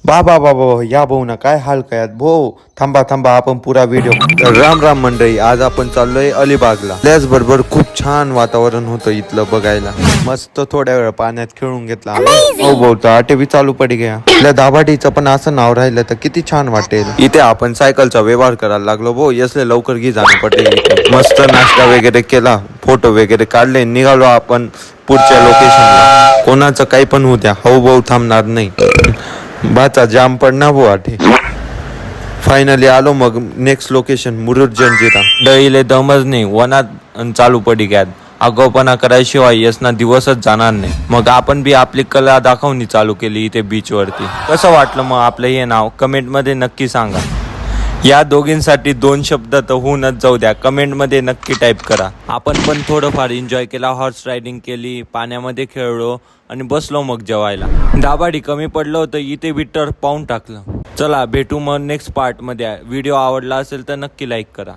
बाबा बाबा या भाऊ ना काय हाल काय भाऊ थांबा थांबा आपण पुरा व्हिडिओ राम राम मंडळी आज आपण चाललोय अलिबागला त्याच बरोबर खूप छान वातावरण होतं इथलं बघायला मस्त थोड्या वेळ पाण्यात खेळून घेतला हो भाऊ तर आठवी चालू पडी गया आपल्या दाभाडीचं पण असं नाव राहिलं तर किती छान वाटेल इथे आपण सायकलचा व्यवहार करायला लागलो भाऊ यसले लवकर घे जाणं पटेल इथे मस्त नाश्ता वगैरे केला फोटो वगैरे काढले निघालो आपण पुढच्या लोकेशनला कोणाचं काही पण होऊ द्या हो भाऊ थांबणार नाही बाचा जाम पडना भाऊ आठे फायनली आलो मग नेक्स्ट लोकेशन मुरुड जंजिरा डईले दमच नाही वनात चालू पडी गयात आगाऊपणा करायशिवाय यसना दिवसच जाणार नाही मग आपण बी आपली कला दाखवणी चालू केली इथे बीच वरती कसं वाटलं मग आपलं हे नाव कमेंट मध्ये नक्की सांगा या दोघींसाठी 2 शब्द तर होऊनच जाऊ द्या कमेंट मध्ये नक्की टाईप करा आपण पण थोडंफार एन्जॉय केला हॉर्स रायडिंग केली पाण्यामध्ये खेळलो आणि बसलो मग जेवायला दाभाडी कमी पडलं होतं इथे बी टर्फ पाहून टाकलं चला भेटू मग नेक्स्ट पार्ट मध्ये व्हिडिओ आवडला असेल तर नक्की लाईक करा